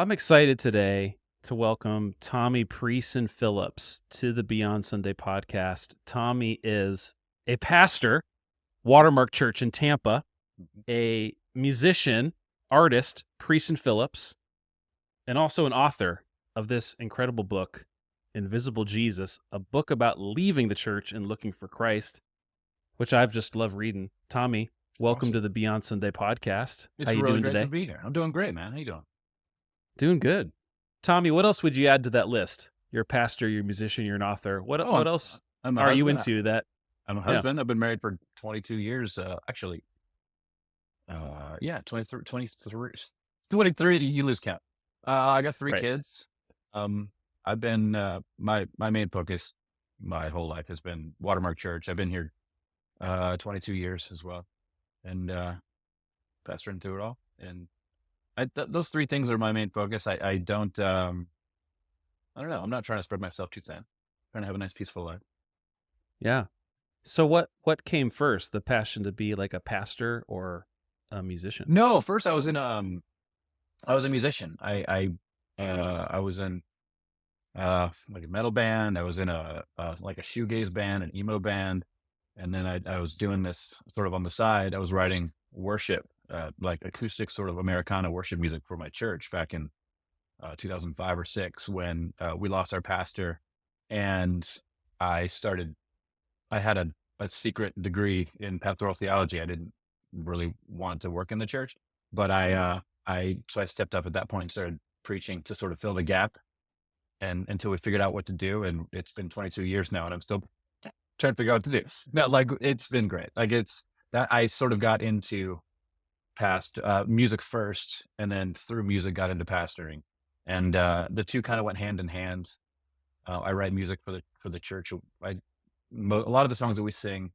I'm excited today to welcome Tommy Preson Phillips to the Beyond Sunday podcast. Tommy is a pastor, Watermark Church in Tampa, Mhm. a musician, artist, Preson Phillips, and also an author of this incredible book, Invisible Jesus, a book about leaving the church and looking for Christ, which I've just loved reading. Tommy, welcome Awesome. to the Beyond Sunday podcast. How It's you really doing great to today? be here. I'm doing great, man. How you doing? Doing good. Tommy, what else would you add to that list? You're a pastor, you're a musician, you're an author. What Oh, what I'm else I'm a are you husband. into that? I'm a Yeah, husband. I've been married for 22 years. Actually, yeah, 23. You lose count. I got three right. kids. I've been my main focus my whole life has been Watermark Church. I've been here 22 years as well, and pastoring through it all. And those three things are my main focus. I don't. I don't know. I'm not trying to spread myself too thin. I'm trying to have a nice, peaceful life. Yeah. So what came first? The passion to be like a pastor or a musician? No, first I was a musician. I was in like a metal band. I was in a like a shoegaze band, an emo band, and then I was doing this sort of on the side. I was writing worship, like acoustic sort of Americana worship music for my church back in 2005 or six when we lost our pastor, and I started I had a secret degree in pastoral theology. I didn't really want to work in the church, but I stepped up at that point and started preaching to sort of fill the gap and until we figured out what to do. And it's been 22 years now and I'm still trying to figure out what to do. No, like it's been great. Like it's that I sort of got into past music first and then through music got into pastoring. And the two kind of went hand in hand. I write music for the church. A lot of the songs that we sing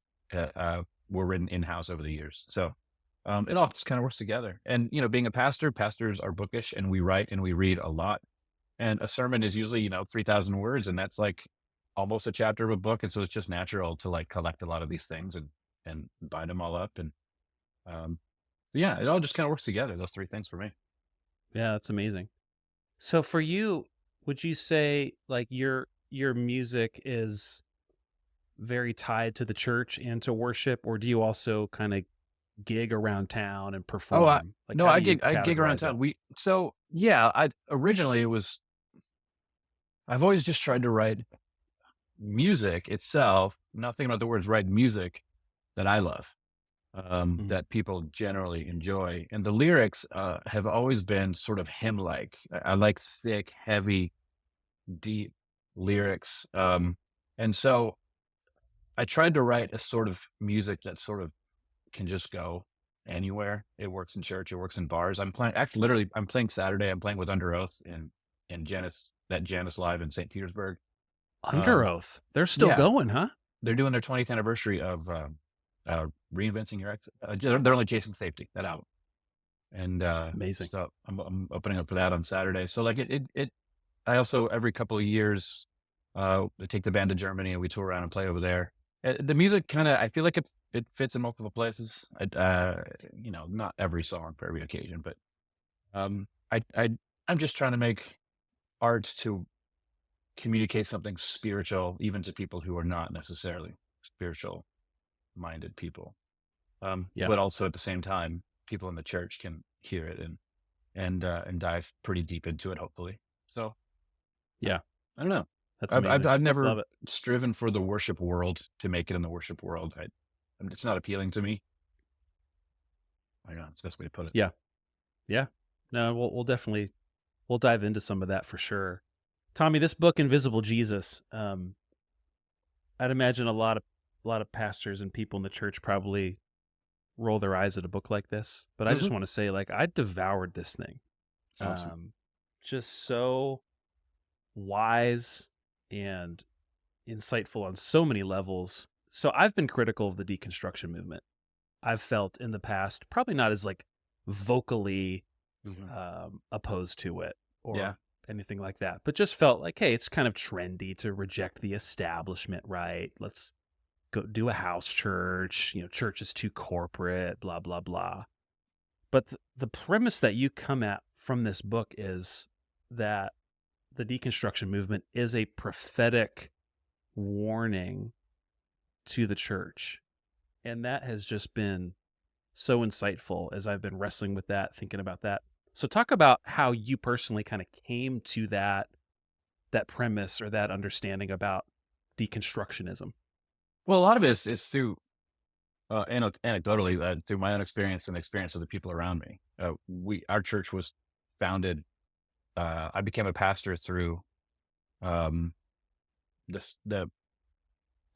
were written in house over the years, so it all just kind of works together. And being a pastor, pastors are bookish, and we write and we read a lot. And a sermon is usually 3,000 words, and that's like almost a chapter of a book. And so it's just natural to like collect a lot of these things and bind them all up. And um, yeah, it all just kind of works together. Those three things for me. Yeah, that's amazing. So for you, would you say like your music is very tied to the church and to worship, or do you also kind of gig around town and Oh, perform? Like no, how do you I gig around categorize it? town. Yeah, I originally it was I've always just tried to write music itself, not thinking about the words, write music that I love, Mhm. that people generally enjoy. And the lyrics have always been sort of hymn-like. I like thick, heavy, deep lyrics. And so I tried to write a sort of music that sort of can just go anywhere. It works in church, it works in bars. Actually, literally, I'm playing Saturday. I'm playing with Under Oath in Janus Live in St. Petersburg. Under Um, Oath. They're still yeah, going, huh? they're doing their 20th anniversary of Reinventing Your Ex. They're only chasing safety, that album. And Amazing. so I'm opening up for that on Saturday. So like I also every couple of years I take the band to Germany and we tour around and play over there. The music kind of I feel like it fits in multiple places. Not every song for every occasion, but um, I'm just trying to make art to communicate something spiritual, even to people who are not necessarily spiritual minded people. Yeah. But also at the same time, people in the church can hear it and dive pretty deep into it, hopefully. So I, Yeah. I don't know. That's I've amazing. I've never Love it. striven for the worship world to make it in the worship world. It's not appealing to me. I don't know. It's the best way to put it. Yeah. Yeah. No, we'll definitely we'll dive into some of that for sure. Tommy, this book, Invisible Jesus, I'd imagine a lot of pastors and people in the church probably roll their eyes at a book like this. But I just Hmm. want to say, like, I devoured this thing. Awesome. Um, just so wise and insightful on so many levels. So I've been critical of the deconstruction movement. I've felt in the past, probably not as like vocally Hmm. opposed to it Yeah. or anything like that, but just felt like, hey, it's kind of trendy to reject the establishment, right? Let's go do a house church. Church is too corporate, blah, blah, blah. But the premise that you come at from this book is that the deconstruction movement is a prophetic warning to the church. And that has just been so insightful as I've been wrestling with that, thinking about that. So talk about how you personally kind of came to that premise or that understanding about deconstructionism. Well, a lot of it is through anecdotally, through my own experience and the experience of the people around me. Our church was founded. I became a pastor through um, this the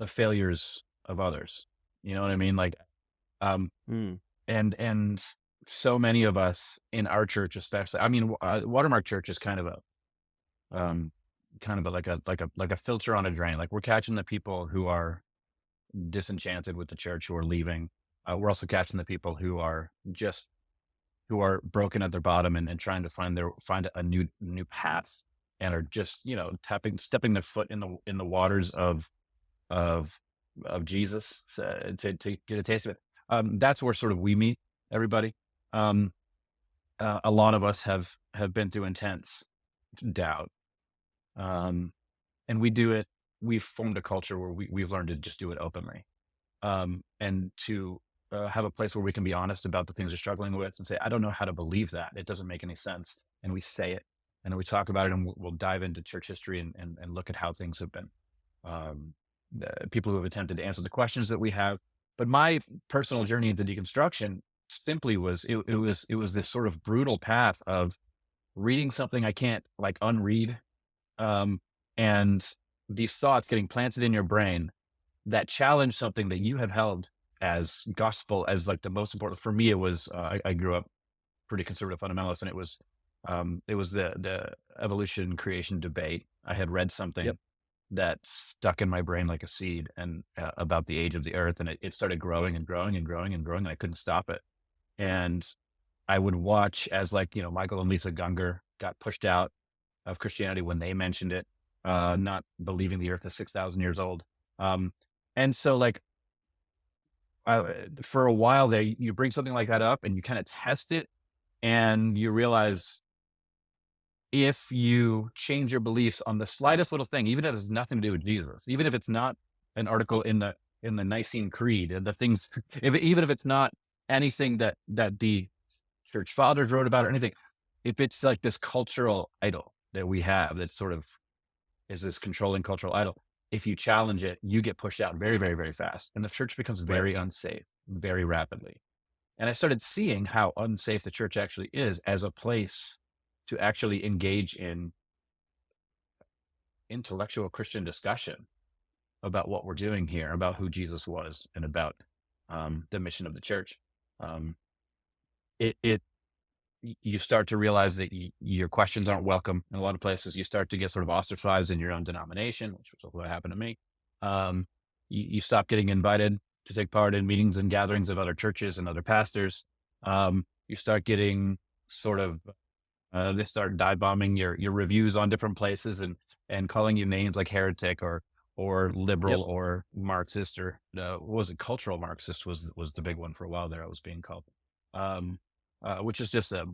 failures of others. You know what I mean? Like, um, Mm, and so many of us in our church, especially. I mean, Watermark Church is um, like a filter on a drain. Like we're catching the people who are disenchanted with the church, who are leaving. We're also catching the people who are broken at their bottom and trying to find a new path and are just, stepping their foot in the waters of Jesus, to get a taste of it. That's where sort of we meet everybody. Um, a lot of us have been through intense doubt. Um, and we've formed a culture where we've learned to just do it openly. And to have a place where we can be honest about the things we're struggling with and say, I don't know how to believe that. It doesn't make any sense. And we say it, and then we talk about it, and we'll dive into church history and look at how things have been. The people who have attempted to answer the questions that we have. But my personal journey into deconstruction simply was this sort of brutal path of reading something I can't like unread, um, and these thoughts getting planted in your brain that challenge something that you have held as gospel, as like the most important. For me, it was I grew up pretty conservative fundamentalist, and it was the evolution creation debate. I had read yep. something that stuck in my brain like a seed, and about the age of the earth, and it started growing and growing and growing and growing, and I couldn't stop it. And I would watch as, like, Michael and Lisa Gungor got pushed out of Christianity when they mentioned it, not believing the earth is 6,000 years old. Um, and so, like, for a while there, you bring something like that up and you kind of test it, and you realize if you change your beliefs on the slightest little thing, even if it has nothing to do with Jesus, even if it's not an article in the Nicene Creed, the things, even if it's not anything that the church fathers wrote about or anything, if it's like this cultural idol that we have that sort of is this controlling cultural idol, if you challenge it, you get pushed out very, very, very fast, and the church becomes Right. very unsafe very rapidly. And I started seeing how unsafe the church actually is as a place to actually engage in intellectual Christian discussion about what we're doing here, about who Jesus was, and about the mission of the church. Um, it you start to realize that your questions aren't welcome in a lot of places. You start to get sort of ostracized in your own denomination, which was what happened to me. Um, you stop getting invited to take part in meetings and gatherings of other churches and other pastors. You start getting sort of they start dive bombing your reviews on different places and calling you names like heretic or Yep. liberal or Marxist, or what was it, cultural Marxist was the big one for a while there. I was being called, um, which is just a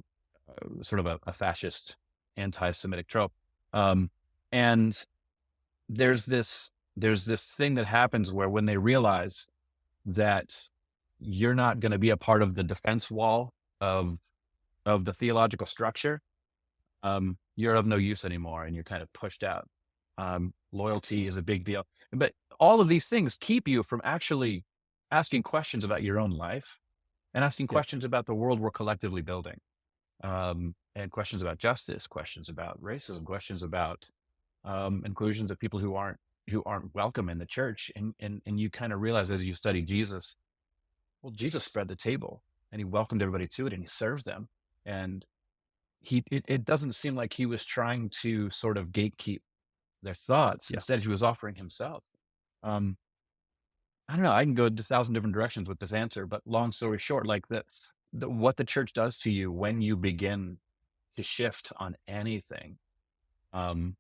sort of a fascist anti-Semitic trope. Um, and there's this thing that happens where when they realize that you're not going to be a part of the defense wall of the theological structure, you're of no use anymore and you're kind of pushed out. Loyalty is a big deal. But all of these things keep you from actually asking questions about your own life and asking Yep. questions about the world we're collectively building, and questions about justice, questions about racism, questions about inclusions of people who aren't welcome in the church. And you kind of realize as you study Jesus, well, Jesus spread the table and he welcomed everybody to it and he served them. And it doesn't seem like he was trying to sort of gatekeep their thoughts. Yeah. Instead, he was offering himself. Um, I don't know. I can go a 1,000 different directions with this answer, but long story short, like what the church does to you when you begin to shift on anything, um,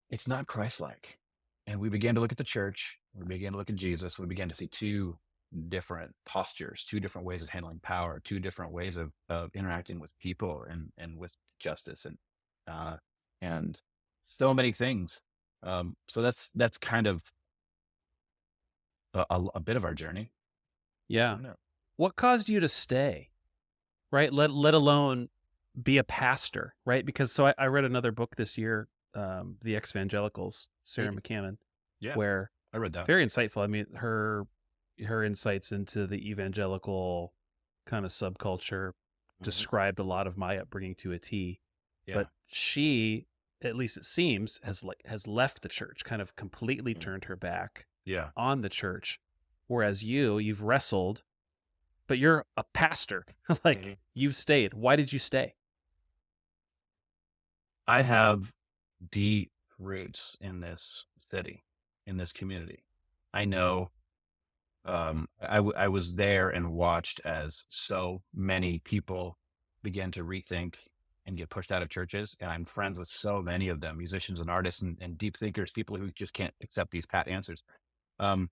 it's not Christ-like. And we began to look at the church. We began to look at Jesus. We began to see two different postures, two different ways of handling power, two different ways of interacting with people and with justice. uh, and so many things. So that's kind of a bit of our journey. I Yeah. don't know. What caused you to stay? Right? Let alone be a pastor, right? Because I read another book this year, The Evangelicals, Sarah Mm, McCammon, yeah, where I read that. very insightful. I mean, her insights into the evangelical kind of subculture Hmm. described a lot of my upbringing to a T. Yeah. But she, at least it seems, has left the church, kind of completely Mm. turned her back Yeah. on the church. Whereas you've wrestled, but you're a pastor. Like, Hmm. you've stayed. Why did you stay? I have deep roots in this city, in this community. I know. I was there and watched as so many people began to rethink and get pushed out of churches. And I'm friends with so many of them, musicians and artists and deep thinkers, people who just can't accept these pat answers. Um,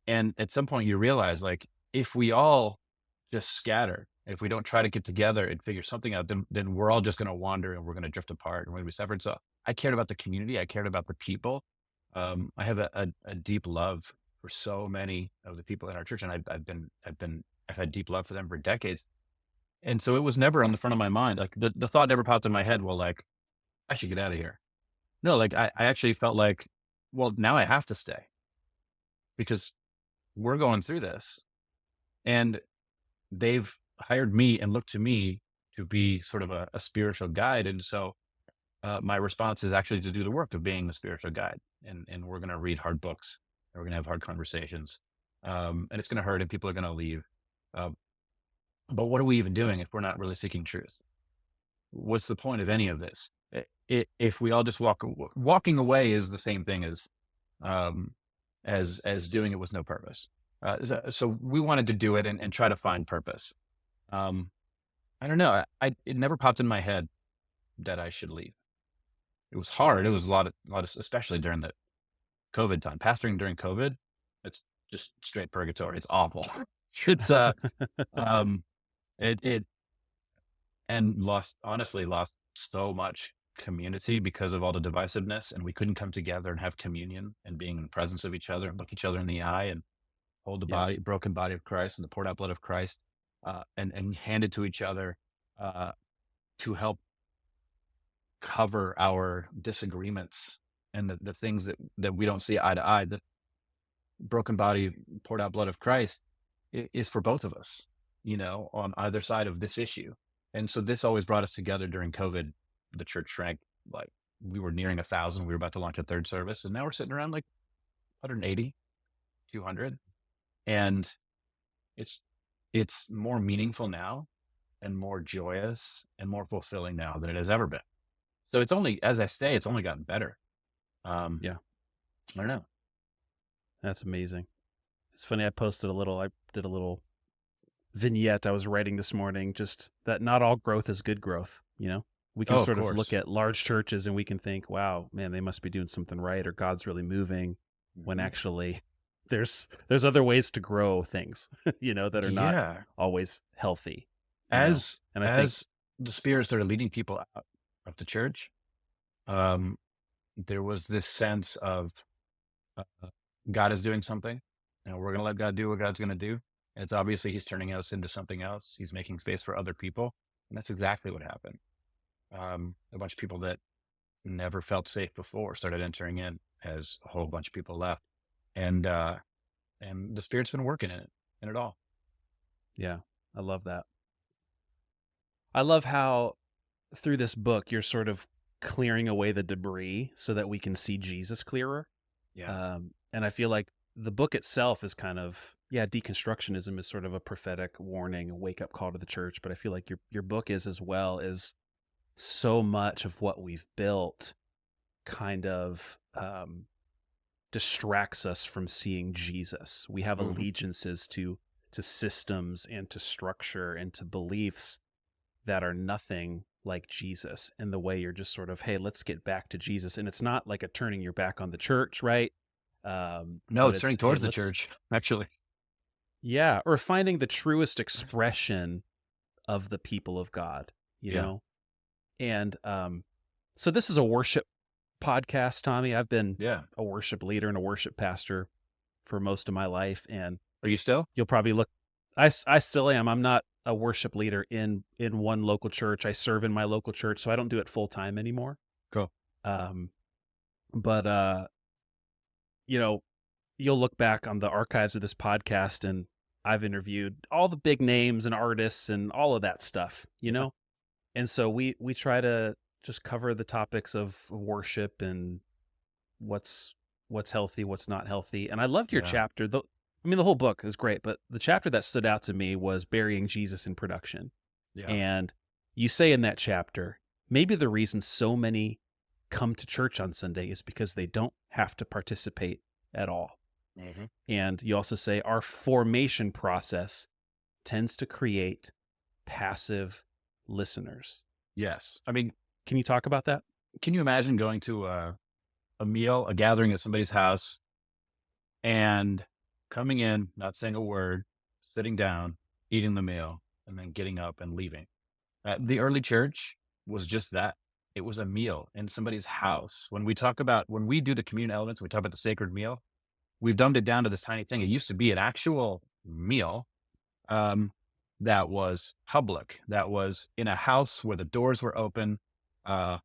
and at some point you realize, like, if we all just scatter, if we don't try to get together and figure something out, then we're all just going to wander and we're going to drift apart and we're going to be separate. So I cared about the community. I cared about the people. I have a deep love for so many of the people in our church, and I've had deep love for them for decades. And so it was never on the front of my mind. Like the thought never popped in my head. Well, like I should get out of here. No, like I actually felt like, well, now I have to stay because we're going through this, and they've hired me and looked to me to be sort of a spiritual guide. And so my response is actually to do the work of being the spiritual guide. And we're going to read hard books, and we're going to have hard conversations. And it's going to hurt, and people are going to leave. Uh, but what are we even doing if we're not really seeking truth? What's the point of any of this? If we all just walking away is the same thing um, as doing it with no purpose. So we wanted to do it and try to find purpose. Um, I don't know. It never popped in my head that I should leave. It was hard. It was a lot of, especially during the COVID time. Pastoring during COVID, it's just straight purgatory. It's awful. It's um, it and lost so much community because of all the divisiveness, and we couldn't come together and have communion and being in the presence of each other and look each other in the eye and hold the Yeah. broken body of Christ and the poured out blood of Christ, and hand it to each other uh, to help cover our disagreements and the things that we don't see eye to eye. The broken body, poured out blood of Christ is for both of us, on either side of this issue. And so this always brought us together during COVID. The church shrank, like we were nearing 1,000. We were about to launch a third service, and now we're sitting around like 180, 200. And it's it's more meaningful now and more joyous and more fulfilling now than it has ever been. So it's only, as I say, it's only gotten better. Um, Yeah. I don't know. That's amazing. It's funny. I did a little vignette I was writing this morning, just that not all growth is good growth. We can Oh, of sort of look course. at large churches and we can think, wow, man, they must be doing something right or God's really moving, when Mhm. actually there's other ways to grow things, that are not Yeah. always healthy. As And I think, as the Spirit started leading people out of the church, um, there was this sense of uh, God is doing something, and we're going to let God do what God's going to do. And it's obviously He's turning us into something else. He's making space for other people, and that's exactly what happened. A bunch of people that never felt safe before started entering in as a whole bunch of people left, and the Spirit's been working in it all. yeah, I love that. I love how through this book you're sort of clearing away the debris so that we can see Jesus clearer. Yeah. And I feel like the book itself is kind of, yeah, deconstructionism is sort of a prophetic warning, a wake up call to the church. But I feel like your book is, as well, is so much of what we've built kind of distracts us from seeing Jesus. We have Hmm. allegiances to systems and to structure and to beliefs that are nothing like Jesus, in the way you're just sort of, hey, let's get back to Jesus. And it's not like a turning your back on the church, right? No, But it's turning it's, hey, towards the let's, church, actually. yeah, or finding the truest expression of the people of God, you Yeah. know? And So this is a worship podcast, Tommy. I've been Yeah. a worship leader and a worship pastor for most of my life, and Are you still? you'll probably look. I still am. I'm not a worship leader in one local church. I serve in my local church, so I don't do it full time anymore. Cool. Um, but you know, you'll look back on the archives of this podcast, and I've interviewed all the big names and artists and all of that stuff. Yeah. And so we try to just cover the topics of worship and what's what's healthy, what's not healthy. And I loved your Yeah. chapter. The whole book is great, but the chapter that stood out to me was burying Jesus in production. Yeah. And you say in that chapter, maybe the reason so many come to church on Sunday is because they don't have to participate at all. Hmm. And you also say our formation process tends to create passive listeners. Yes. I mean, Can you talk about that? can you imagine going to a meal, a gathering at somebody's house, and coming in, not saying a word, sitting down, eating the meal, and then getting up and leaving? The early church was just that. It was a meal in somebody's house. When we do the communion elements, we talk about the sacred meal. We've dumbed it down to this tiny thing. It used to be an actual meal, um, that was public, that was in a house where the doors were open, uh,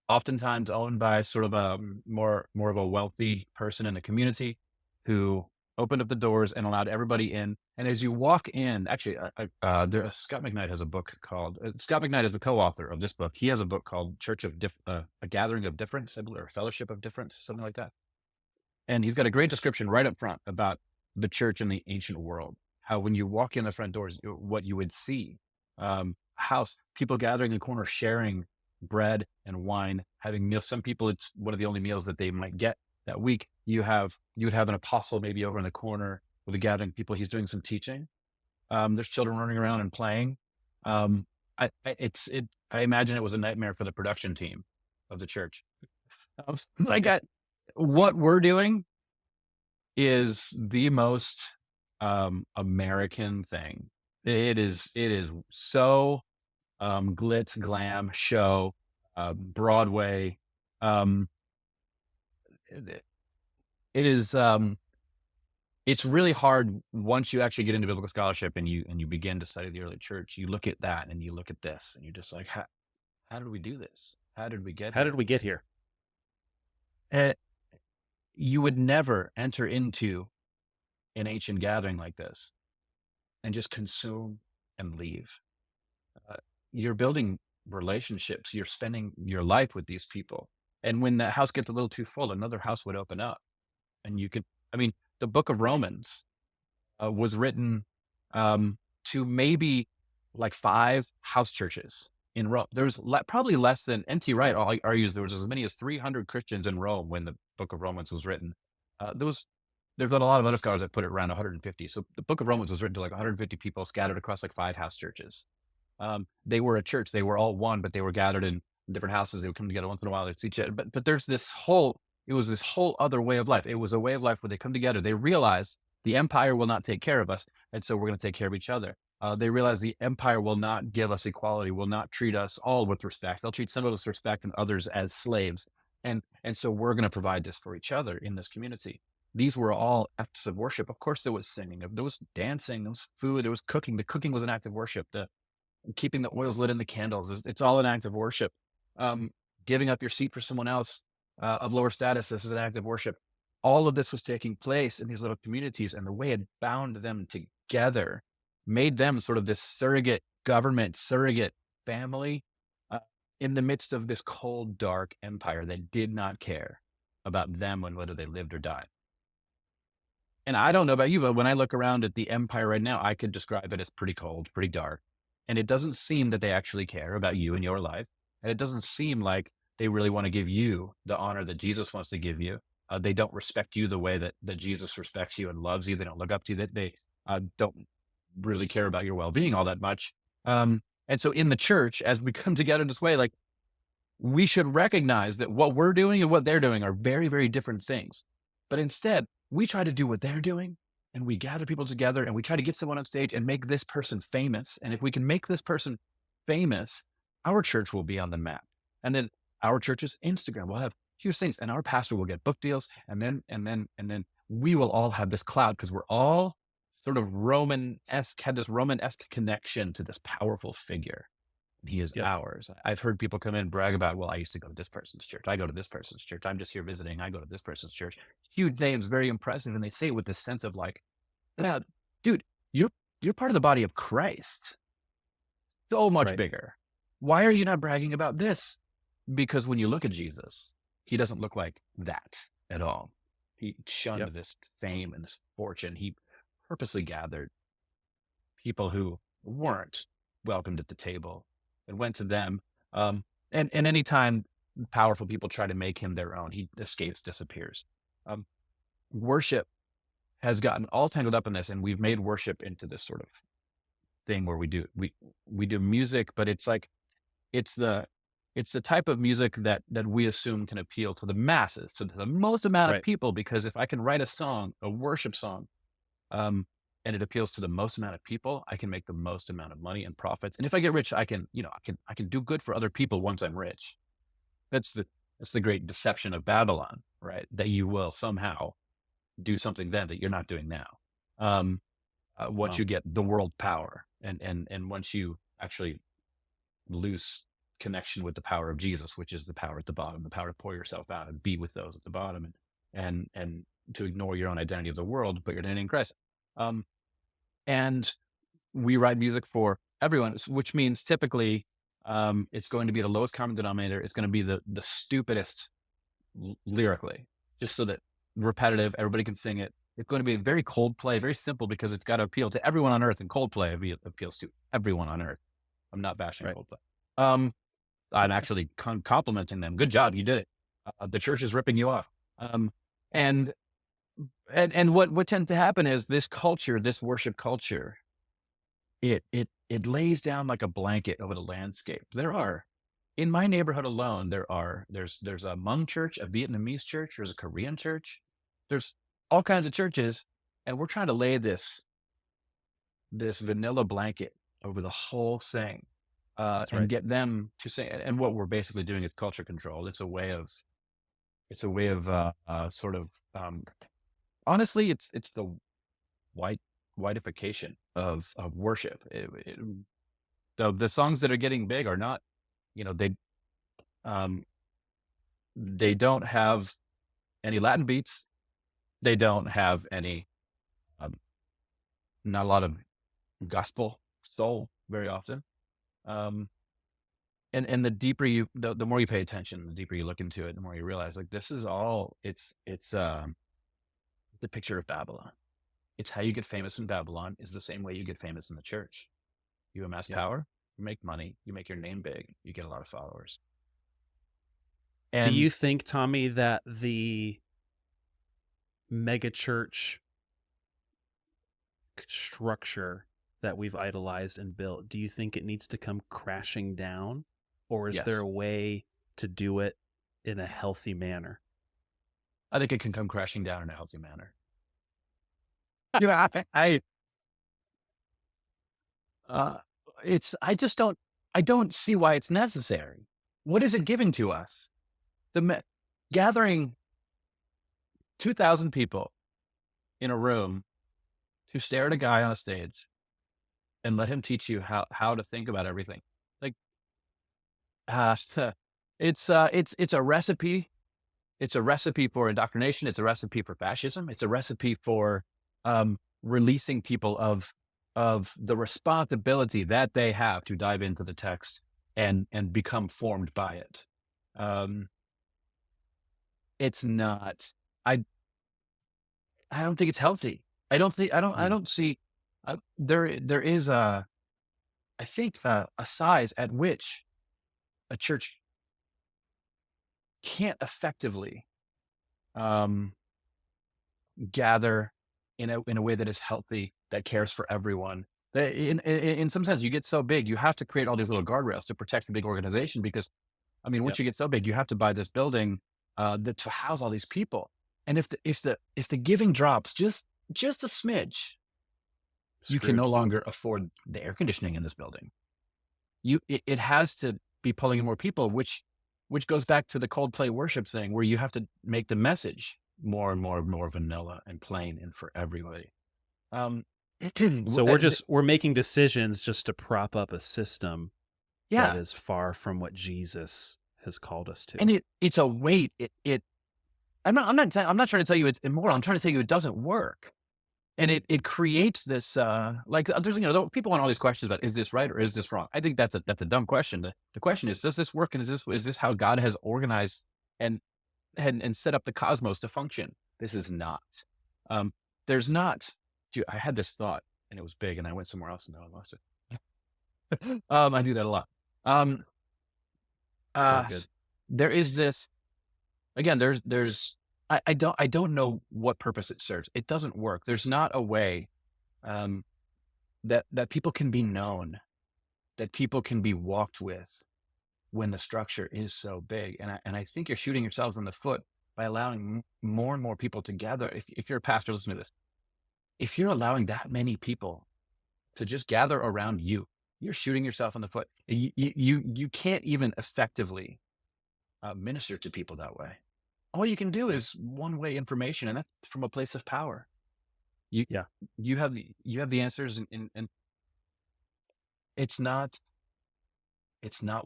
oftentimes owned by sort of a more of a wealthy person in the community who opened up the doors and allowed everybody in. And as you walk in, actually, Scott McKnight has a book called Scott McKnight is the co-author of this book. He has a book called A Gathering of Difference, or Fellowship of Difference, something like that. And he's got a great description right up front about the church in the ancient world. How when you walk in the front doors, what you would see, house, people gathering in the corner, sharing bread and wine, having meals. Some people, it's one of the only meals that they might get that week. You would have an apostle maybe over in the corner with a gathering of people. He's doing some teaching. There's children running around and playing. I imagine it was a nightmare for the production team of the church. I got what we're doing is the most American thing. It is so glitz, glam, show, Broadway. Um, it it is it's really hard once you actually get into biblical scholarship and you begin to study the early church. You look at that and you look at this and you're just like, how did we do this? How did we get How did here? we get here? Uh, you would never enter into an ancient gathering like this and just consume and leave. Uh, you're building relationships. You're spending your life with these people. And when that house gets a little too full, another house would open up. And you could, I mean, the book of Romans was written to maybe like 5 house churches in Rome. There's probably less than N.T. Wright argues there was as many as 300 Christians in Rome when the book of Romans was written. There's been a lot of other scholars that put it around 150. So the book of Romans was written to like 150 people scattered across like 5 house churches. They were a church. They were all one, but they were gathered in different houses. They would come together once in a while. They'd see each other. But it was this whole other way of life. It was a way of life where they come together. They realize the empire will not take care of us, and so we're going to take care of each other. They realize the empire will not give us equality, will not treat us all with respect. They'll treat some of us with respect and others as slaves. And so we're going to provide this for each other in this community. These were all acts of worship. Of course, there was singing, there was dancing, there was food, there was cooking. The cooking was an act of worship. The keeping the oils lit in the candles, it's all an act of worship. Um, Giving up your seat for someone else of lower status, this is an act of worship. All of this was taking place in these little communities, and the way it bound them together made them sort of this surrogate government, surrogate family uh, in the midst of this cold, dark empire that did not care about them and whether they lived or died. And I don't know about you, but when I look around at the empire right now, I could describe it as pretty cold, pretty dark. And it doesn't seem that they actually care about you and your life. And it doesn't seem like they really want to give you the honor that Jesus wants to give you. They don't respect you the way that Jesus respects you and loves you. They don't look up to you. That they don't really care about your well-being all that much. And so in the church, as we come together this way, like, we should recognize that what we're doing and what they're doing are very, very different things. But instead, we try to do what they're doing, and we gather people together and we try to get someone on stage and make this person famous. And if we can make this person famous, our church will be on the map. And then Our church's Instagram will have huge things, and our pastor will get book deals, and then we will all have this cloud because we're all sort of Roman-esque, had this Roman-esque connection to this powerful figure. And he is Yep. ours. I've heard people come in and brag about, well, I used to go to this person's church. I go to this person's church. I'm just here visiting. I go to this person's church. Huge names, very impressive. And they say it with this sense of like, yeah, dude, you're you're part of the body of Christ. So That's much right. bigger. Why are you not bragging about this? Because when you look at Jesus, he doesn't look like that at all. He shunned Yep. this fame and this fortune. He purposely gathered people who weren't welcomed at the table and went to them. And anytime powerful people try to make him their own, he escapes, disappears. Um, Worship has gotten all tangled up in this, and we've made worship into this sort of thing where we do music, but it's like it's the it's the type of music that we assume can appeal to the masses, to the most amount of Right. people. Because if I can write a song, a worship song, um, and it appeals to the most amount of people, I can make the most amount of money and profits. And if I get rich, I can, I can do good for other people once I'm rich. That's the great deception of Babylon, right? That you will somehow do something then that you're not doing now. Once Wow. you get the world power, and once you actually lose connection with the power of Jesus, which is the power at the bottom, the power to pour yourself out and be with those at the bottom, and to ignore your own identity of the world, but your identity in Christ. Um, and we write music for everyone, which means typically it's going to be the lowest common denominator. It's going to be the stupidest lyrically, just so that repetitive, everybody can sing it. It's going to be very Coldplay, very simple because it's got to appeal to everyone on earth, and Coldplay appeals to everyone on earth. I'm not bashing Right. Coldplay. I'm actually complimenting them. Good job, you did it. The church is ripping you off. Um, and and what tends to happen is this culture, this worship culture, it lays down like a blanket over the landscape. There are in my neighborhood alone, there's a Hmong church, a Vietnamese church, there's a Korean church, there's all kinds of churches, and we're trying to lay this vanilla blanket over the whole thing, That's and right. get them to say. And what we're basically doing is culture control. It's a way of sort of honestly, it's the white whiteification of worship. The songs that are getting big are not, you know, um, they don't have any Latin beats. They don't have any, um, not a lot of gospel soul very often. Um, and the deeper the more you pay attention, the deeper you look into it, the more you realize like this is all it's the picture of Babylon. It's how you get famous in Babylon is the same way you get famous in the church. You amass Yep. power, you make money, you make your name big, you get a lot of followers. Do you And think, Tommy, that the megachurch structure that we've idolized and built, do you think it needs to come crashing down? Or is there yes, a way to do it in a healthy manner? I think it can come crashing down in a healthy manner. I uh, I just I don't see why it's necessary. What is it giving to us? Gathering 2,000 people in a room to stare at a guy on a stage and let him teach you how to think about everything. Like, uh, it's a recipe. It's a recipe for indoctrination. It's a recipe for fascism. It's a recipe for releasing people of the responsibility that they have to dive into the text and become formed by it. Um, it's not. I I don't think it's healthy. I Mm. don't see. There is a I think a size at which a church can't effectively um, gather in a way that is healthy, that cares for everyone. In some sense, you get so big, you have to create all these little guardrails to protect the big organization. Because I mean, once Yep. you get so big, you have to buy this building to house all these people. And if the giving drops just a smidge, you can Screwed. no longer afford the air conditioning in this building. It has to be pulling in more people, which which goes back to the Coldplay worship thing, where you have to make the message more and more vanilla and plain and for everybody. Um, So we're making decisions just to prop up a system that yeah, is far from what Jesus has called us and to. it's a weight. I'm not trying to tell you it's immoral. I'm trying to tell you it doesn't work. And it creates this, like, there's, people want all these questions about, is this right or is this wrong? I think that's a dumb question. The question is, does this work? And is this how God has organized and, and set up the cosmos to function? This is not. Um, there's not, dude, I had this thought and it was big and I went somewhere else and now I lost it. I do that a lot. Um, It's all uh, good. there is this, again, I don't know what purpose it serves. It doesn't work. There's not a way, um, that people can be known, that people can be walked with when the structure is so big. And I think you're shooting yourselves in the foot by allowing more and more people to gather. If you're a pastor, listen to this. If you're allowing that many people to just gather around you, you're shooting yourself in the foot. You can't even effectively minister to people that way. All you can do Yeah. is one-way information, and that's from a place of power. You Yeah. you have the answers, and it's not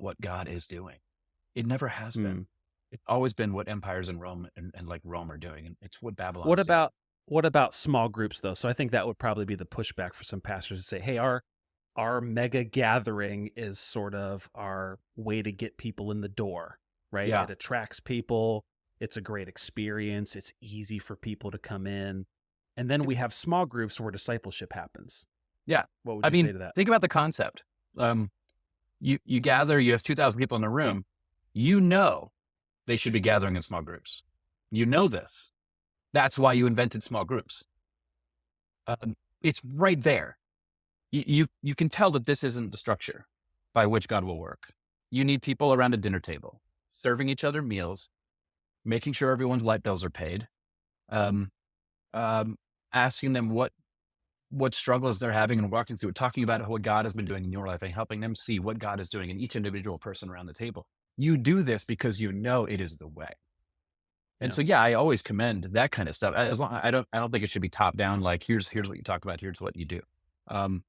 what God is doing. It never has been. Hmm. It's always been what empires in Rome and like Rome are doing, and it's what What Babylon's doing. about what about small groups though? So I think that would probably be the pushback for some pastors to say, "Hey, our mega gathering is sort of our way to get people in the door, right? Yeah, It attracts people. It's a great experience. It's easy for people to come in. And then we have small groups where discipleship happens." yeah. What would I you say mean, to that? think about the concept. Um, you gather. You have 2,000 people in a room. You know they should be gathering in small groups. You know this. That's why you invented small groups. It's right there. You can tell that this isn't the structure by which God will work. You need people around a dinner table, serving each other meals, making sure everyone's light bills are paid, um, um, asking them what struggles they're having and walking through it, talking about what God has been doing in your life and helping them see what God is doing in each individual person around the table. You do this because you know it is the way. And Yeah. so, yeah, I always commend that kind of stuff. As long I don't think it should be top down. Like, here's what you talk about. Here's what you do. Um,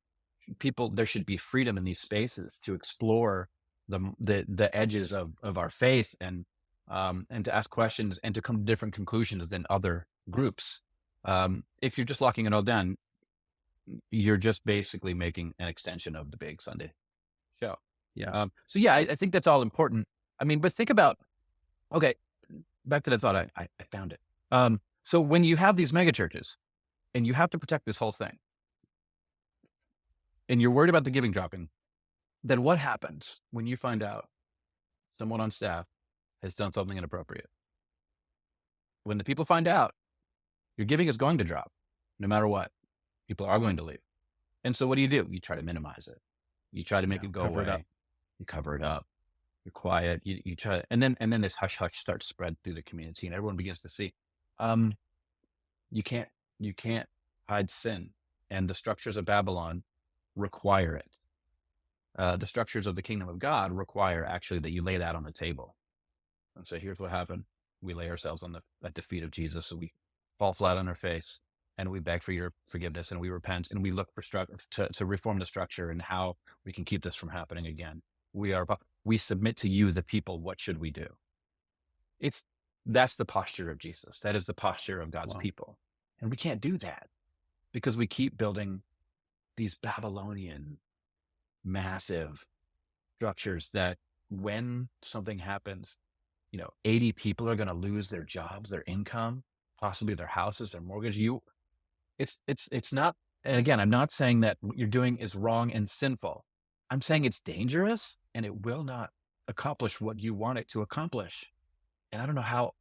there should be freedom in these spaces to explore the edges of our faith, and to ask questions and to come to different conclusions than other groups. If you're just locking it all down, you're just basically making an extension of the big Sunday show. Yeah. So yeah, I think that's all important. I mean, but think about, okay, back to the thought, I found it. So when you have these megachurches and you have to protect this whole thing, and you're worried about the giving dropping, then what happens when you find out someone on staff has done something inappropriate? When the people find out, your giving is going to drop no matter what. People are going to leave. And so what do? You try to minimize it. You try to make Yeah. it go Cover it up. away. You cover it up. You're quiet. You try, and then this hush hush starts spread through the community, and everyone begins to see. Um, you can't you can't hide sin, and the structures of Babylon require it. The structures of the kingdom of God require actually that you lay that on the table and say, here's what happened. We lay ourselves at the feet of Jesus. So we fall flat on our face and we beg for your forgiveness and we repent and we look for to reform the structure and how we can keep this from happening again. We submit to you, the people. What should we do? That's the posture of Jesus. That is the posture of God's Well, people. And we can't do that because we keep building these Babylonian massive structures that when something happens, 80 people are going to lose their jobs, their income, possibly their houses, their mortgage. It's not, and again, I'm not saying that what you're doing is wrong and sinful. I'm saying it's dangerous and it will not accomplish what you want it to accomplish. And I don't know how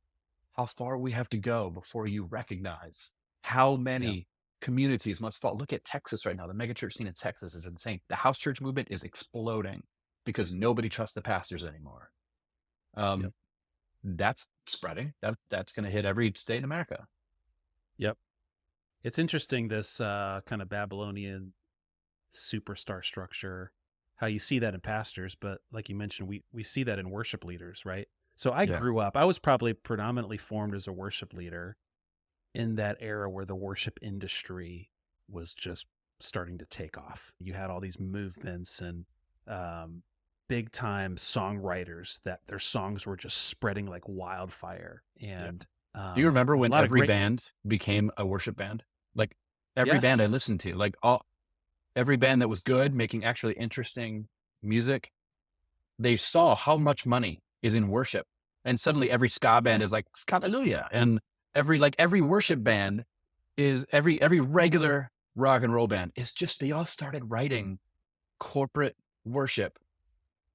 far we have to go before you recognize how yeah. many communities must fall. Look at Texas right now. The megachurch scene in Texas is insane. The house church movement is exploding because nobody trusts the pastors anymore. Yep. Um, that's spreading. That's going to hit every state in America. Yep. It's interesting this kind of Babylonian superstar structure, how you see that in pastors, but like you mentioned, we see that in worship leaders, right? So I Yeah. grew up, I was probably predominantly formed as a worship leader in that era where the worship industry was just starting to take off. You had all these movements and um, big time songwriters that their songs were just spreading like wildfire. Yeah. And Do you remember a when lot of every great, band became a worship band? Like every band yes, I listened to, like every band that was good, making actually interesting music, they saw how much money is in worship. And suddenly every ska band is like hallelujah. And every worship band is every regular rock and roll band is just they all started writing corporate worship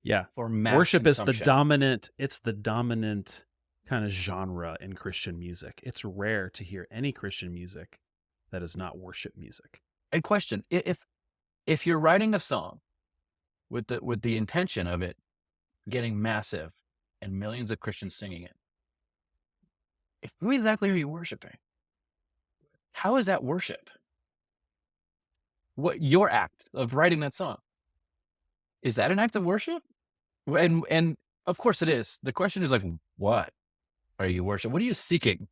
yeah. for mass Worship is consumption. it's the dominant kind of genre in Christian music. It's rare to hear any Christian music that is not worship music. And question, if you're writing a song with the intention of it getting massive and millions of Christians singing it, who exactly are you worshiping? How is that worship? What your act of writing that song, is that an act of worship? And of course it is. The question is like, what are you worshiping? What are you seeking?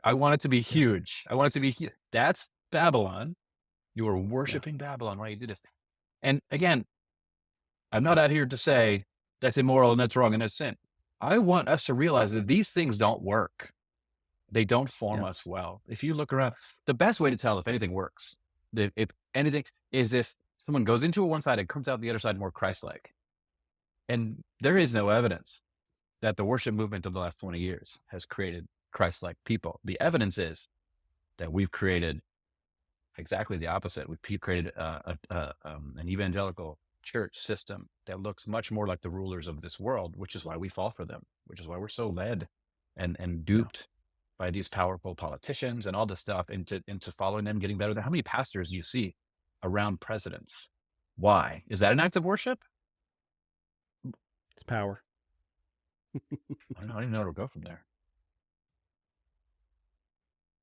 I want it to be Yeah. huge. I want it to be huge. That's Babylon. You are Yeah. worshiping Babylon while you do this. And again, I'm not out here to say that's immoral and that's wrong and that's sin. I want us to realize that these things don't work. They don't form Yeah. us well. If you look around, the best way to tell if anything works, if anything, is if someone goes into one side and comes out the other side more Christ-like. And there is no evidence that the worship movement of the last 20 years has created Christ-like people. The evidence is that we've created exactly the opposite. We've created an evangelical church system that looks much more like the rulers of this world, which is why we fall for them, which is why we're so led and Yeah. duped by these powerful politicians and all this stuff into following them, getting better. How many pastors do you see around presidents? Why? Is that an act of worship? It's power. I don't even know where to go from there.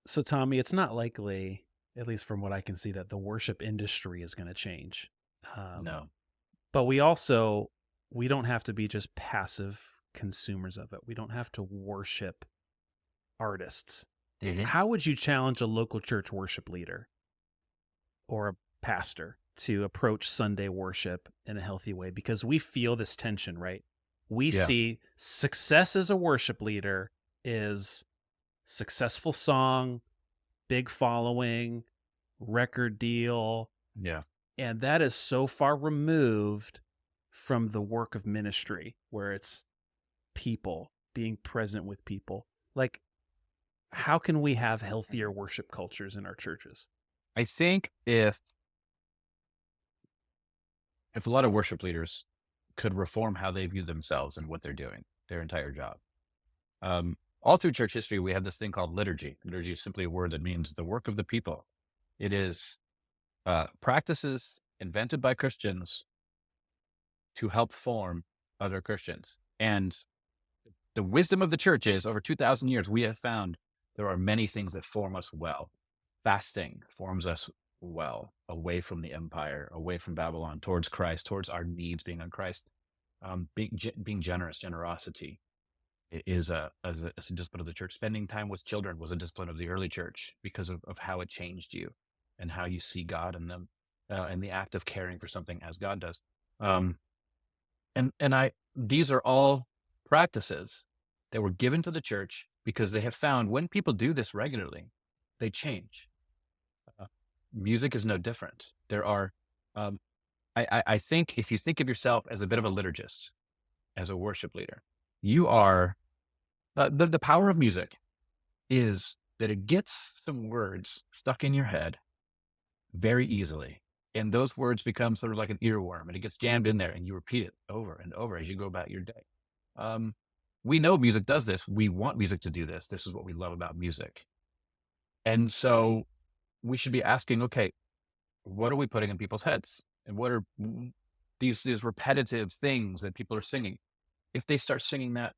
So Tommy, it's not likely, at least from what I can see, that the worship industry is going to change. Um, No. but we don't have to be just passive consumers of it. We don't have to worship artists. Mhm. How would you challenge a local church worship leader or a pastor to approach Sunday worship in a healthy way? Because we feel this tension, right? We Yeah. see success as a worship leader is successful song, big following, record deal, Yeah. and that is so far removed from the work of ministry where it's people being present with people. Like, how can we have healthier worship cultures in our churches? I think if a lot of worship leaders could reform how they view themselves and what they're doing, their entire job. All through church history, we have this thing called liturgy. Liturgy is simply a word that means the work of the people. It is practices invented by Christians to help form other Christians. And the wisdom of the church is over 2,000 years, we have found there are many things that form us well. Fasting forms us well away from the empire, away from Babylon, towards Christ, towards our needs being on Christ. Being generous, generosity is a discipline of the church. Spending time with children was a discipline of the early church because of how it changed you and how you see God in them and the act of caring for something as God does. Um, these are all practices that were given to the church because they have found when people do this regularly, they change. Music is no different. There are, um, I think if you think of yourself as a bit of a liturgist, as a worship leader, you are, the power of music is that it gets some words stuck in your head very easily. And those words become sort of like an earworm and it gets jammed in there and you repeat it over and over as you go about your day. We know music does this. We want music to do this. This is what we love about music. And so we should be asking, okay, what are we putting in people's heads? And what are these repetitive things that people are singing? If they start singing that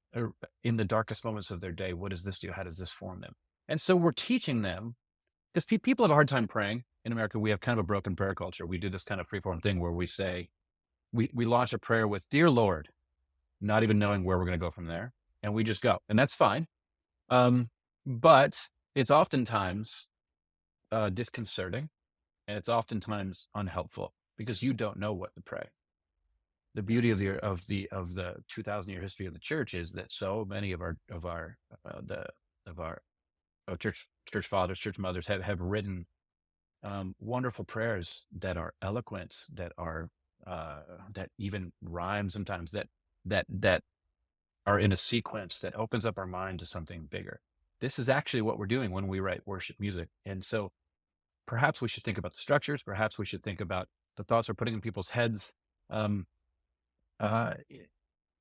in the darkest moments of their day, what does this do? How does this form them? And so we're teaching them because people have a hard time praying. In America, we have kind of a broken prayer culture. We do this kind of freeform thing where we say, we launch a prayer with, Dear Lord, not even knowing where we're going to go from there. and we just go, and that's fine. Um, but it's oftentimes disconcerting, and it's oftentimes unhelpful because you don't know what to pray. The beauty of the 2,000-year history of the church is that so many of our church fathers, church mothers have written wonderful prayers that are eloquent, that even rhyme sometimes, that are in a sequence that opens up our mind to something bigger. This is actually what we're doing when we write worship music, and so perhaps we should think about the structures. Perhaps we should think about the thoughts we're putting in people's heads. Um, uh,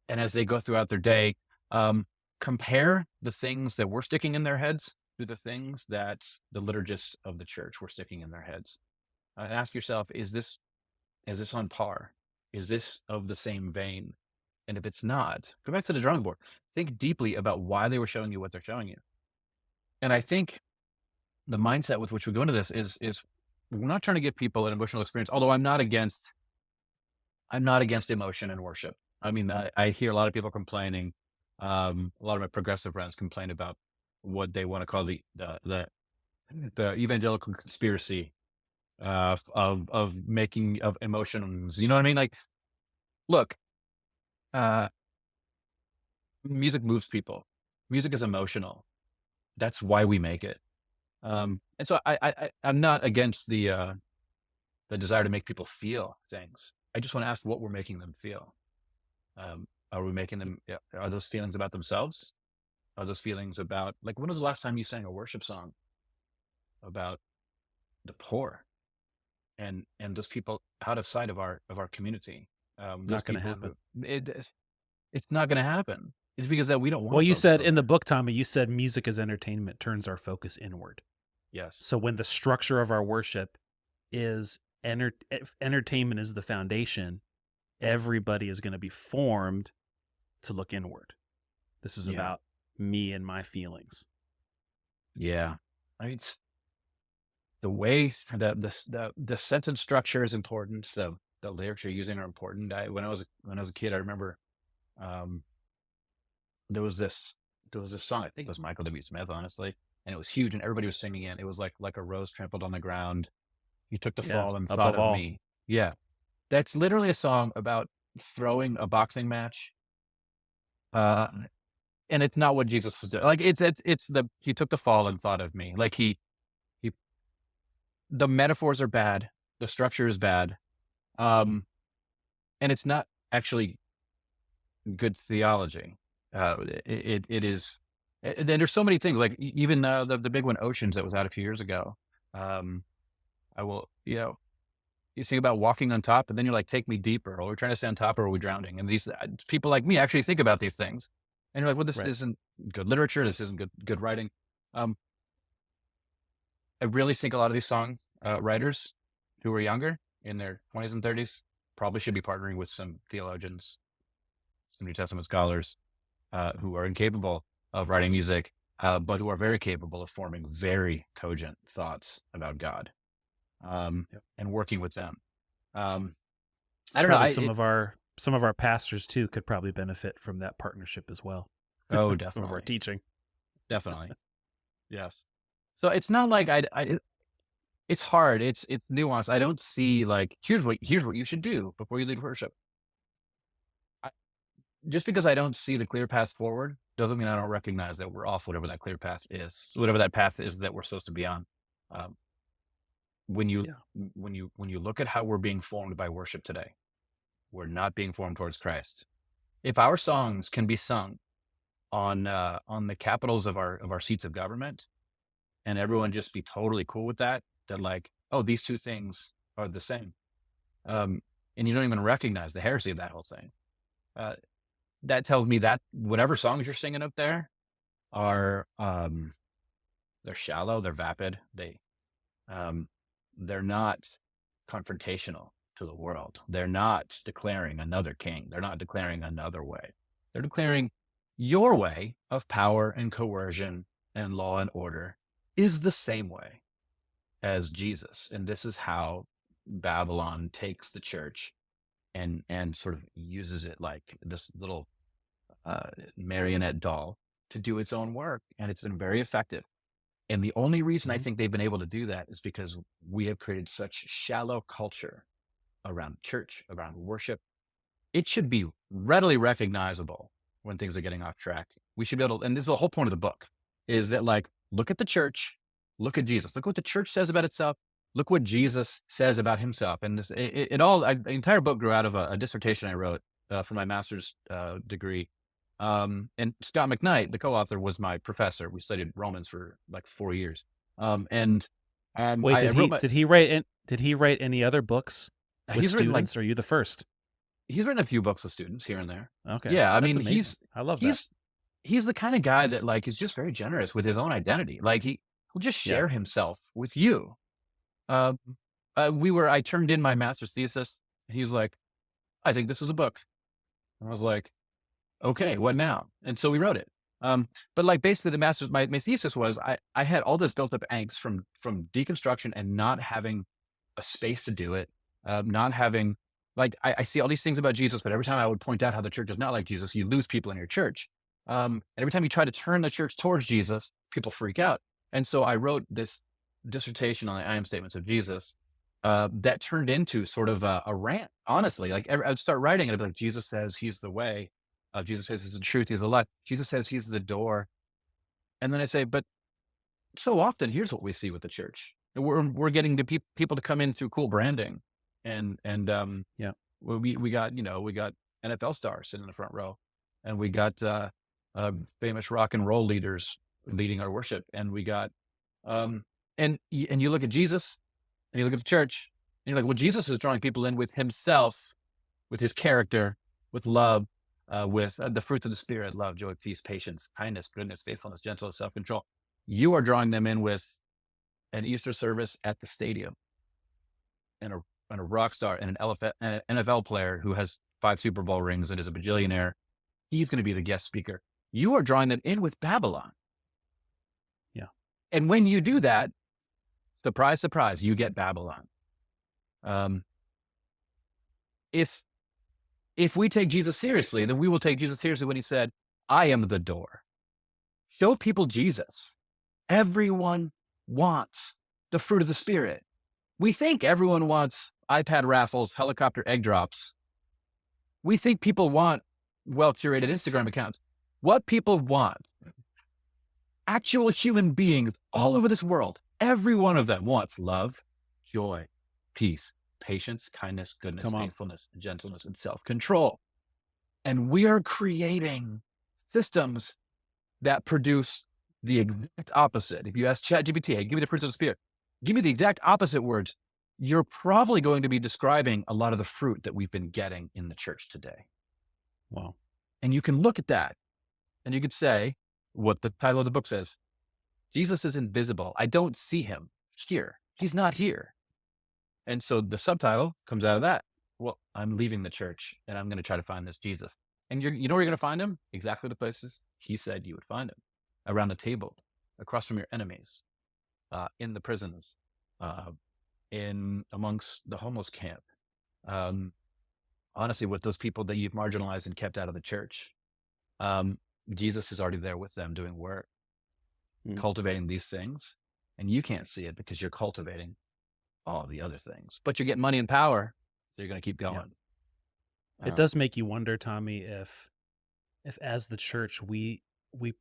and as they go throughout their day, um, compare the things that we're sticking in their heads to the things that the liturgists of the church were sticking in their heads. And ask yourself, is this on par? Is this of the same vein? And if it's not, go back to the drawing board. Think deeply about why they were showing you what they're showing you. And I think the mindset with which we go into this is we're not trying to give people an emotional experience. Although I'm not against emotion in worship. I mean, I hear a lot of people complaining. A lot of my progressive friends complain about what they want to call the evangelical conspiracy of making of emotions. You know what I mean? Like, look, uh, music moves people. Music is emotional. That's why we make it. And so I'm not against the desire to make people feel things. I just want to ask what we're making them feel. Are we making them? Yeah, are those feelings about themselves? Are those feelings about, like, when was the last time you sang a worship song about the poor and those people out of sight of our community? Those Not going to people happen. who it's not going to happen. It's because that we don't Well, want you folks said over in the there. book, Tommy, you said music as entertainment turns our focus inward. Yes. So when the structure of our worship is if entertainment is the foundation, everybody is going to be formed to look inward. This is Yeah. about me and my feelings. Yeah. I mean, it's the way the sentence structure is important. The lyrics you're using are important. When I was a kid, I remember um, there was this there was this song. I think it was Michael W. Smith, honestly, and it was huge, and everybody was singing it. It was like a rose trampled on the ground. You took the Yeah, fall and thought above of all. me. Yeah, that's literally a song about throwing a boxing match. Uh, and it's not what Jesus was doing. Like, it's the he took the fall and thought of me. Like, he the metaphors are bad, the structure is bad, um, and it's not actually good theology. It is. And then there's so many things, like even the big one, Oceans, that was out a few years ago. Um, I will, you think about walking on top, and then you're like, take me deeper. Are we trying to stay on top, or are we drowning? And these people like me actually think about these things, and you're like, well, this Right. isn't good literature. This isn't good writing. Um, I really think a lot of these writers who are younger, in their 20s and 30s, probably should be partnering with some theologians, some New Testament scholars, who are incapable of writing music, but who are very capable of forming very cogent thoughts about God, Yep. and working with them. Um, I don't know. Probably some of our pastors too could probably benefit from that partnership as well. Oh, Some of our definitely, teaching. definitely, yes. So it's not like it's hard. It's nuanced. I don't see, like, here's what you should do before you lead worship. I, just because I don't see the clear path forward doesn't mean I don't recognize that we're off whatever that clear path is, whatever that path is that we're supposed to be on. Um, when you Yeah. when you look at how we're being formed by worship today, we're not being formed towards Christ. If our songs can be sung on the capitals of our seats of government, and everyone just be totally cool with that, like, oh, these two things are the same, um, and you don't even recognize the heresy of that whole thing. Uh, that tells me that whatever songs you're singing up there are they're shallow, they're vapid, um, they're not confrontational to the world. They're not declaring another king. They're not declaring another way. They're declaring your way of power and coercion and law and order is the same way as Jesus. And this is how Babylon takes the church and sort of uses it like this little marionette doll to do its own work, and it's been very effective. And the only reason I Mhm. think they've been able to do that is because we have created such shallow culture around church, around worship. It should be readily recognizable when things are getting off track. We should be able to, and this is the whole point of the book, is that like, look at the church, look at Jesus, look what the church says about itself, look what Jesus says about himself. And this, the entire book grew out of a dissertation I wrote for my master's degree. And Scott McKnight, the co-author, was my professor. We studied Romans for like 4 years. And Wait, I wrote my, did he write any other books with he's written like students? Or are you the first? he's written a few books with students here and there. Okay, Yeah, I that's mean, amazing. I love that. he's he's the kind of guy that like is just very generous with his own identity. Like he'll just Yeah. share himself with you. Um, I turned in my master's thesis, and he's like, "I think this is a book." And I was like, "Okay, what now?" And so we wrote it. But like basically, my thesis was I had all this built up angst from deconstruction and not having a space to do it, not having like I see all these things about Jesus, but every time I would point out how the church is not like Jesus, you lose people in your church. And every time you try to turn the church towards Jesus, people freak out. And so I wrote this dissertation on the I am statements of Jesus that turned into sort of a rant. Honestly, like I would start writing, and I'd be like, Jesus says he's the way. Jesus says he's the truth. He's the life. Jesus says he's the door. And then I say, but so often, here's what we see with the church. We're getting the people to come in through cool branding, and Yeah. we got we got NFL stars sitting in the front row, and we got famous rock and roll leaders leading our worship, and we got and you look at Jesus and you look at the church and you're like, well, Jesus is drawing people in with himself, with his character, with love, with the fruits of the spirit: love, joy, peace, patience, kindness, goodness, faithfulness, gentleness, self-control. You are drawing them in with an Easter service at the stadium and a rock star and an NFL player who has 5 Super Bowl rings and is a bajillionaire. He's going to be the guest speaker. You are drawing them in with Babylon. Yeah. And when you do that, surprise, surprise, you get Babylon. If we take Jesus seriously, then we will take Jesus seriously when he said, I am the door. Show people Jesus. Everyone wants the fruit of the Spirit. We think everyone wants iPad raffles, helicopter egg drops. We think people want well-curated Instagram accounts. What people want, actual human beings all over this world, every one of them wants love, joy, peace, patience, kindness, goodness, faithfulness, gentleness, and self-control. And we are creating systems that produce the exact opposite. If you ask ChatGPT, hey, give me the fruits of the Spirit, give me the exact opposite words, you're probably going to be describing a lot of the fruit that we've been getting in the church today. Wow. And you can look at that and you could say what the title of the book says: Jesus is invisible. I don't see him here. He's not here. And so the subtitle comes out of that. Well, I'm leaving the church and I'm going to try to find this Jesus. And you know where you're going to find him? Exactly the places he said you would find him: around the table, across from your enemies, in the prisons, in amongst the homeless camp. Honestly, with those people that you've marginalized and kept out of the church, Jesus is already there with them doing work, cultivating these things. And you can't see it because you're cultivating all the other things, but you're getting money and power, so you're going to keep going. It does make you wonder, Tommy, if as the church we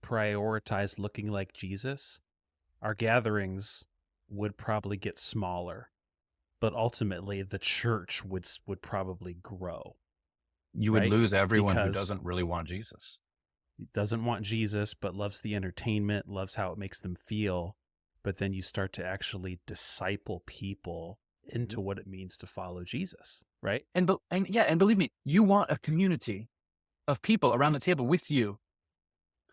prioritize looking like Jesus, our gatherings would probably get smaller, but ultimately the church would probably grow. You would lose everyone who Because doesn't really want Jesus. doesn't want Jesus, but loves the entertainment, loves how it makes them feel. But then you start to actually disciple people into what it means to follow Jesus, right? And believe me, you want a community of people around the table with you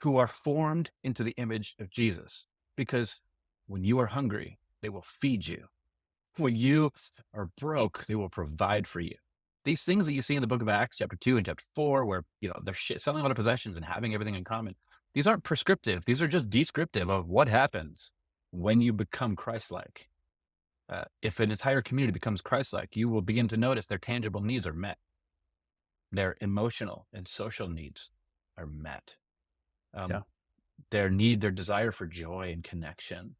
who are formed into the image of Jesus. Because when you are hungry, they will feed you. When you are broke, they will provide for you. These things that you see in the book of Acts, chapter 2 and chapter 4, where they're selling a lot of possessions and having everything in common, these aren't prescriptive. These are just descriptive of what happens when you become Christ-like. If an entire community becomes Christ-like, you will begin to notice their tangible needs are met. Their emotional and social needs are met. Yeah. Um, their desire for joy and connection,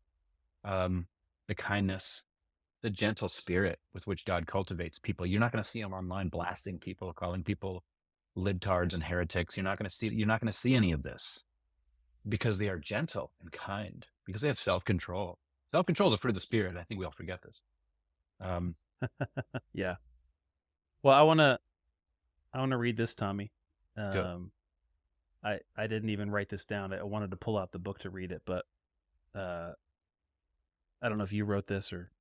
um, the kindness, the gentle spirit with which God cultivates people. You're not going to see them online blasting people, calling people libtards and heretics. You're not going to see any of this because they are gentle and kind, because they have self-control. Self-control is a fruit of the spirit. I think we all forget this. Um, Yeah. Well, I want to read this, Tommy. Good. Um, I didn't even write this down. I wanted to pull out the book to read it, but uh, I don't know if you wrote this or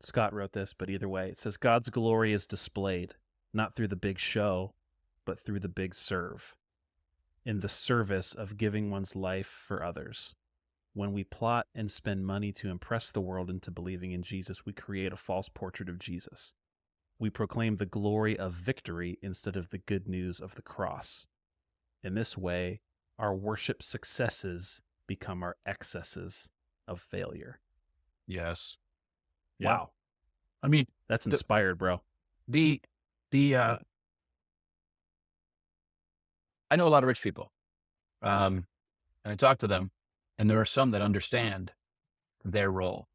Scott wrote this, but either way, it says God's glory is displayed not through the big show, but through the big serve, in the service of giving one's life for others. When we plot and spend money to impress the world into believing in Jesus, we create a false portrait of Jesus. We proclaim the glory of victory instead of the good news of the cross. In this way, our worship successes become our excesses of failure. Yes. Yeah, Wow. I mean, that's the inspired, bro. the the I know a lot of rich people, and I talk to them, and there are some that understand their role.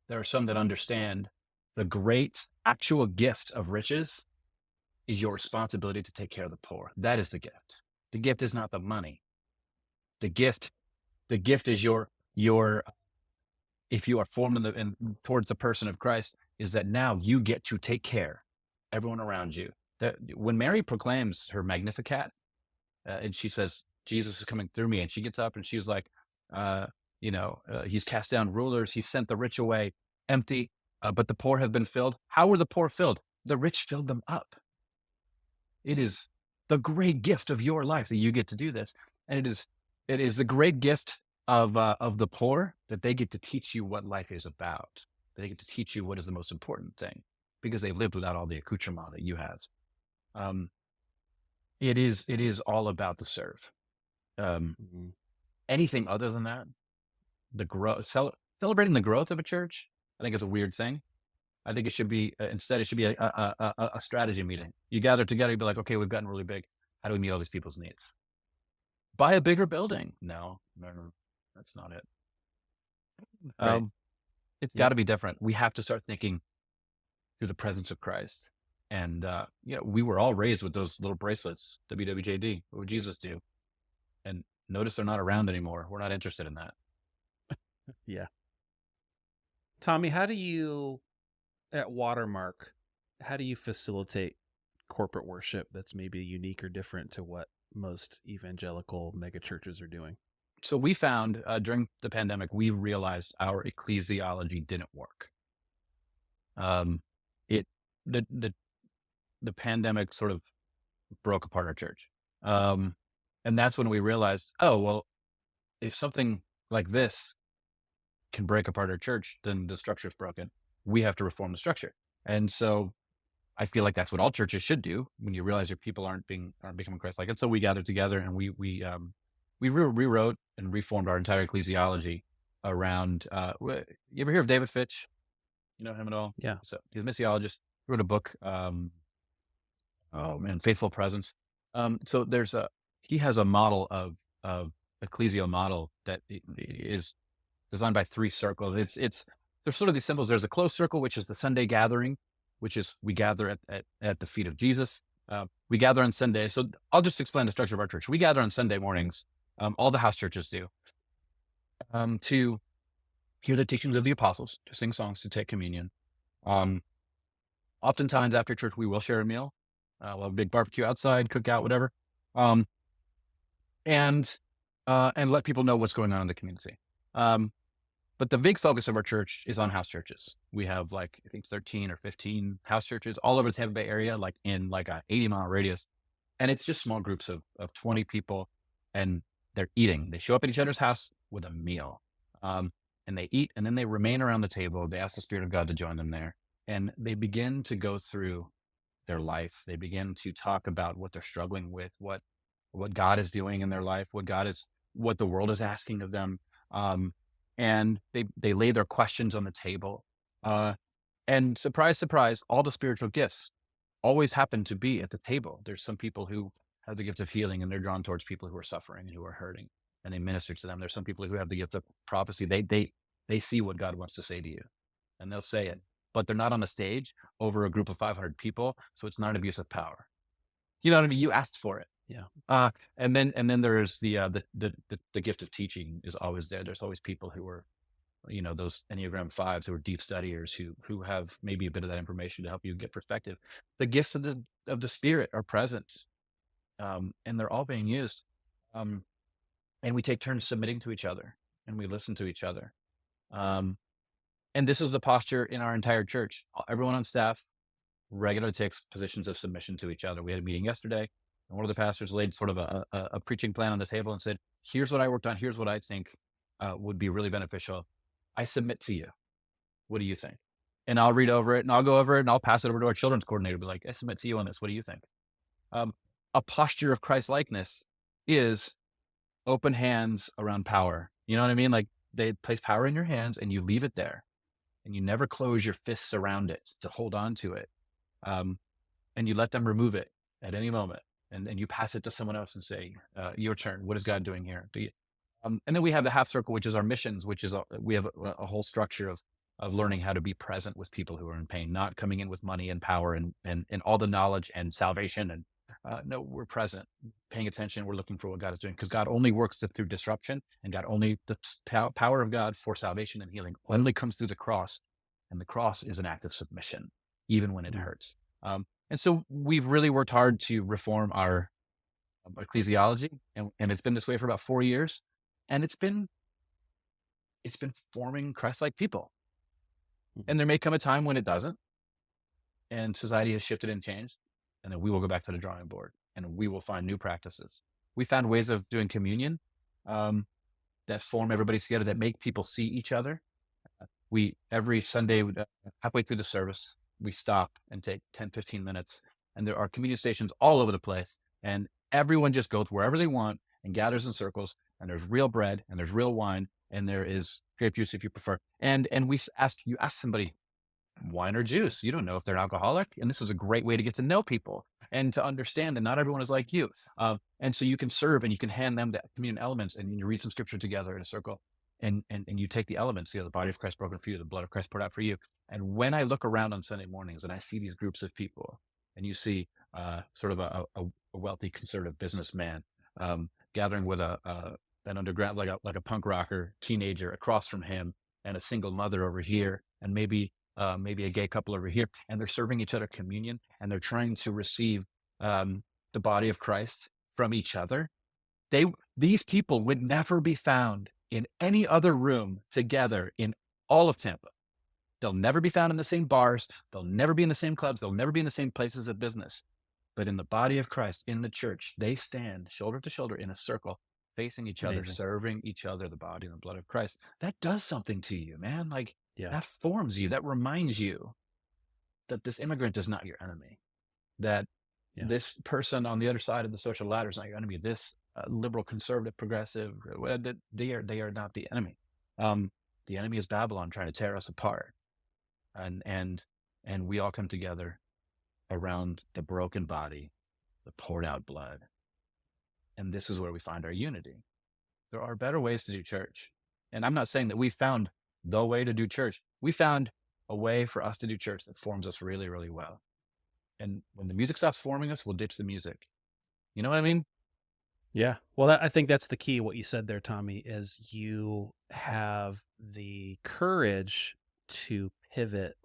There are some that understand the great actual gift of riches is your responsibility to take care of the poor. That is the gift. The gift is not the money. The gift, the gift is your if you are formed towards the person of Christ, is that now you get to take care everyone around you. That when Mary proclaims her Magnificat, and she says, Jesus is coming through me. And she gets up and she's like, uh, he's cast down rulers. He sent the rich away empty, but the poor have been filled. How were the poor filled? The rich filled them up. It is the great gift of your life that you get to do this. And it is the great gift of the poor that they get to teach you what life is about. They get to teach you what is the most important thing because they lived without all the accoutrement that you have. Um, it is all about the serve. Um, Mm-hmm. anything other than that, the growth, celebrating the growth of a church, I think it's a weird thing. I think it should be instead. It should be a strategy meeting. You gather together. You be like, okay, we've gotten really big. How do we meet all these people's needs? Buy a bigger building. No, no, no, that's not it. Right. Um, it's got Yep. to be different. We have to start thinking through the presence of Christ. And we were all raised with those little bracelets. WWJD. What would Jesus do? And notice they're not around anymore. We're not interested in that. Yeah. Tommy, how do you, at Watermark, how do you facilitate corporate worship that's maybe unique or different to what most evangelical megachurches are doing? So we found during the pandemic, we realized our ecclesiology didn't work. It the the the pandemic sort of broke apart our church, and that's when we realized, oh well, if something like this can break apart our church, then the structure is broken. We have to reform the structure, and so I feel like that's what all churches should do when you realize your people aren't becoming Christ-like. And so we gathered together and we rewrote and reformed our entire ecclesiology around. You ever hear of David Fitch? You know him at all? Yeah. So he's a missiologist. He wrote a book. Oh man, Faithful Presence. So he has a model of ecclesial model that is designed by three circles. There's sort of these symbols. There's a closed circle, which is the Sunday gathering, which is we gather at the feet of Jesus. We gather on Sunday. So I'll just explain the structure of our church. We gather on Sunday mornings. All the house churches do, to hear the teachings of the apostles, to sing songs, to take communion. Oftentimes after church, we will share a meal. We'll have a big barbecue outside, cookout, whatever, um, and let people know what's going on in the community. But the big focus of our church is on house churches. We have like, I think 13 or 15 house churches all over the Tampa Bay area, like in like a 80-mile radius. And it's just small groups of 20 people, and they're eating. They show up at each other's house with a meal, and they eat, and then they remain around the table. They ask the Spirit of God to join them there, and they begin to go through their life. They begin to talk about what they're struggling with, what God is doing in their life, what the world is asking of them. And they lay their questions on the table. And surprise, surprise, all the spiritual gifts always happen to be at the table. There's some people who have the gift of healing, and they're drawn towards people who are suffering and who are hurting, and they minister to them. There's some people who have the gift of prophecy. They see what God wants to say to you, and they'll say it, but they're not on a stage over a group of 500 people, so it's not an abuse of power. You know what I mean? You asked for it. Yeah. And then there's the gift of teaching is always there. There's always people who are, those Enneagram fives who are deep studiers who have maybe a bit of that information to help you get perspective. The gifts of the Spirit are present, and they're all being used. And we take turns submitting to each other, and we listen to each other. And this is the posture in our entire church. Everyone on staff regularly takes positions of submission to each other. We had a meeting yesterday, and one of the pastors laid sort of a preaching plan on the table and said, here's what I worked on. Here's what I think would be really beneficial. I submit to you. What do you think? And I'll read over it, and I'll go over it, and I'll pass it over to our children's coordinator. Be like, I submit to you on this. What do you think? A posture of Christ likeness is open hands around power. You know what I mean? Like, they place power in your hands, and you leave it there, and you never close your fists around it to hold on to it. And you let them remove it at any moment, and you pass it to someone else and say, your turn. What is God doing here? And then we have the half circle, which is our missions, which is we have a whole structure of learning how to be present with people who are in pain, not coming in with money and power and all the knowledge and salvation. And no, we're present, paying attention. We're looking for what God is doing, because God only works through disruption, and the power of God for salvation and healing only comes through the cross. And the cross is an act of submission, even when it hurts. And so we've really worked hard to reform our ecclesiology, and it's been this way for about 4 years, and it's been forming Christ-like people. And there may come a time when it doesn't, and society has shifted and changed, and then we will go back to the drawing board, and we will find new practices. We found ways of doing communion that form everybody together, that make people see each other. We, every Sunday, halfway through the service, we stop and take 10, 15 minutes, and there are communion stations all over the place, and everyone just goes wherever they want and gathers in circles, and there's real bread, and there's real wine, and there is grape juice if you prefer. And you ask somebody, wine or juice? You don't know if they're an alcoholic, and this is a great way to get to know people and to understand that not everyone is like you. And so you can serve, and you can hand them the communion elements, and you read some scripture together in a circle. And you take the elements, the body of Christ broken for you, the blood of Christ poured out for you. And when I look around on Sunday mornings and I see these groups of people, and you see sort of a wealthy conservative businessman gathering with an underground, like a punk rocker teenager across from him, and a single mother over here, and maybe a gay couple over here, and they're serving each other communion, and they're trying to receive the body of Christ from each other. These people would never be found in any other room together in all of Tampa. They'll never be found in the same bars. They'll never be in the same clubs. They'll never be in the same places of business. But in the body of Christ, in the church, they stand shoulder to shoulder in a circle, facing each other, serving each other, the body and the blood of Christ. That does something to you, man. Like, that forms you. That reminds you that this immigrant is not your enemy. That this person on the other side of the social ladder is not your enemy. This liberal, conservative, progressive, they are not the enemy. The enemy is Babylon trying to tear us apart, and we all come together around the broken body, the poured out blood, and this is where we find our unity. There are better ways to do church, and I'm not saying that we found the way to do church. We found a way for us to do church that forms us really, really well. And when the music stops forming us, we'll ditch the music. You know what I mean? Yeah. Well, I think that's the key. What you said there, Tommy, is you have the courage to pivot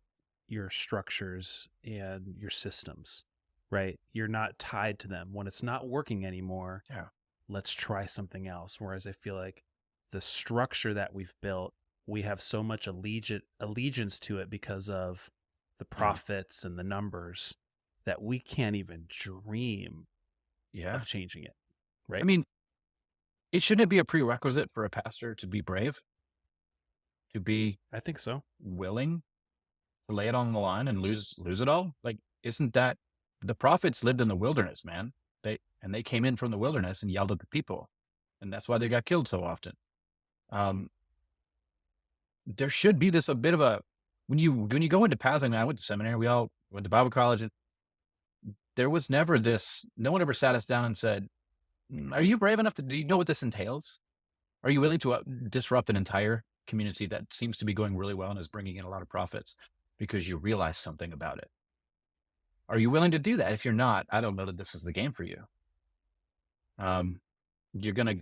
your structures and your systems, right? You're not tied to them. When it's not working anymore, let's try something else. Whereas I feel like the structure that we've built, we have so much allegiance to it because of the prophets and the numbers that we can't even dream of changing it. Right. I mean, shouldn't it be a prerequisite for a pastor to be brave, to be, I think so, willing to lay it on the line and lose it all? Like, isn't that the prophets lived in the wilderness, man? They came in from the wilderness and yelled at the people, and that's why they got killed so often. There should be a bit of a, when you go into paths. I mean, I went to seminary, we all went to Bible college, and there was never this. No one ever sat us down and said, "Are you brave enough to? Do you know what this entails? Are you willing to disrupt an entire community that seems to be going really well and is bringing in a lot of profits because you realize something about it? Are you willing to do that? If you're not, I don't know that this is the game for you. Um, you're gonna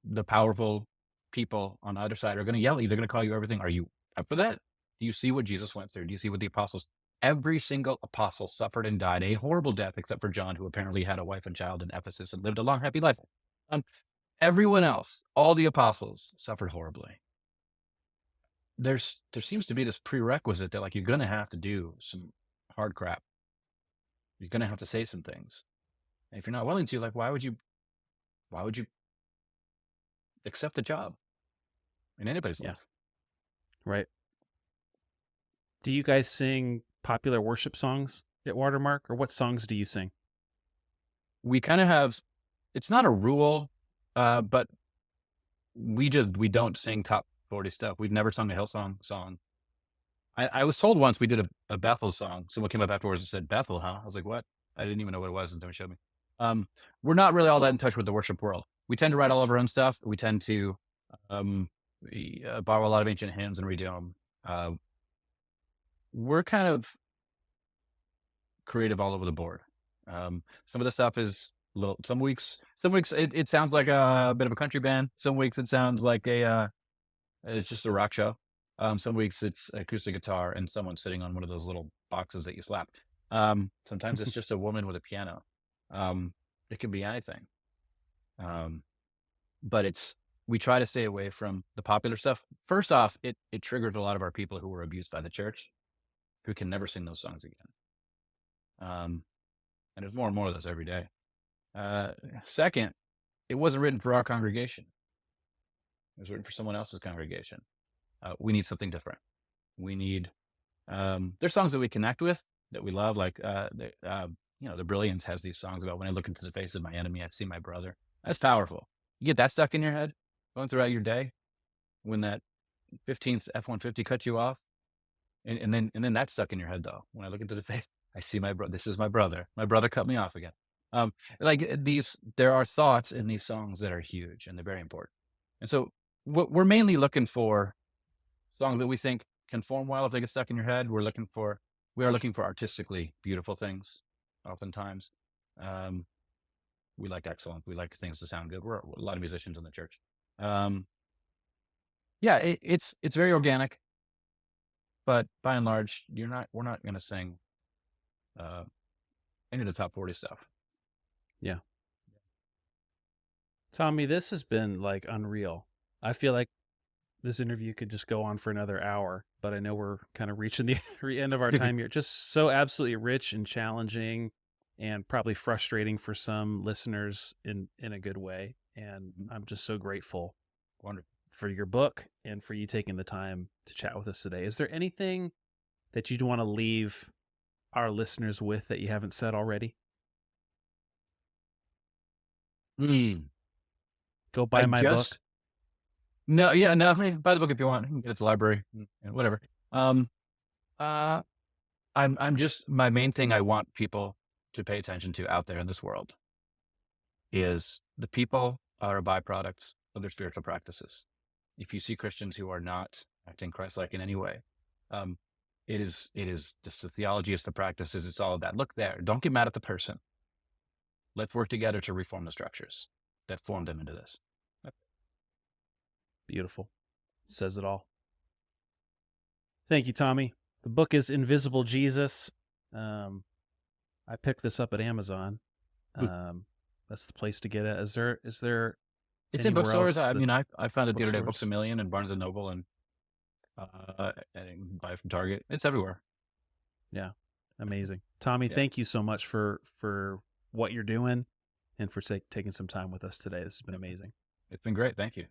the powerful people on either side are gonna yell at you. They're gonna call you everything. Are you up for that? Do you see what Jesus went through? Do you see what the apostles? Every single apostle suffered and died a horrible death, except for John, who apparently had a wife and child in Ephesus and lived a long, happy life. Um, Everyone else, all the apostles, suffered horribly. There seems to be this prerequisite that like you're gonna have to do some hard crap. You're gonna have to say some things. And if you're not willing to, like, why would you accept the job in anybody's Yeah. life? Right. Do you guys sing popular worship songs at Watermark, or what songs do you sing? We kind of have. It's not a rule, but we don't sing top 40 stuff. We've never sung a Hillsong song. I was told once we did a Bethel song. Someone came up afterwards and said, "Bethel, huh?" I was like, "What?" I didn't even know what it was until they showed me. We're not really all that in touch with the worship world. We tend to write all of our own stuff. We tend to borrow a lot of ancient hymns and redo them. We're kind of creative all over the board. Some of the stuff is little. Some weeks it sounds like a bit of a country band. Some weeks it sounds like it's just a rock show. Some weeks it's acoustic guitar and someone sitting on one of those little boxes that you slap. Sometimes it's just a woman with a piano. It can be anything. Um, but we try to stay away from the popular stuff. First off, it triggered a lot of our people who were abused by the church, who can never sing those songs again. And there's more and more of those every day. Second, it wasn't written for our congregation. It was written for someone else's congregation. We need something different. We need, there's songs that we connect with that we love. Like, the Brilliance has these songs about when I look into the face of my enemy, I see my brother. That's powerful. You get that stuck in your head going throughout your day when that 15th F-150 cuts you off. And then that's stuck in your head though. When I look into the face, I see my brother. This is my brother. My brother cut me off again. There are thoughts in these songs that are huge and they're very important. And so we're mainly looking for songs that we think can form well if they get stuck in your head. We are looking for artistically beautiful things. Oftentimes, we like excellent. We like things to sound good. We're a lot of musicians in the church. It's very organic. But by and large, we're not going to sing any of the top 40 stuff. Yeah. Tommy, this has been like unreal. I feel like this interview could just go on for another hour, but I know we're kind of reaching the end of our time here. Just so absolutely rich and challenging and probably frustrating for some listeners in a good way. And I'm just so grateful Wonderful. for your book and for you taking the time to chat with us today. Is there anything that you'd want to leave our listeners with that you haven't said already? Go buy my book. No, yeah, no. I mean, buy the book if you want. You can get it at the library, whatever. I'm just my main thing. I want people to pay attention to out there in this world is the people are a byproduct of their spiritual practices. If you see Christians who are not acting Christ-like in any way, it is just the theology, it's the practices, it's all of that. Look there. Don't get mad at the person. Let's work together to reform the structures that form them into this. Beautiful. Says it all. Thank you, Tommy. The book is Invisible Jesus. I picked this up at Amazon. That's the place to get it. Is there It's in bookstores. I found it the other day, bookstores? Books A Million and Barnes and Noble and buy from Target. It's everywhere. Yeah. Amazing. Tommy, thank you so much for what you're doing and for taking some time with us today. This has been amazing. It's been great. Thank you.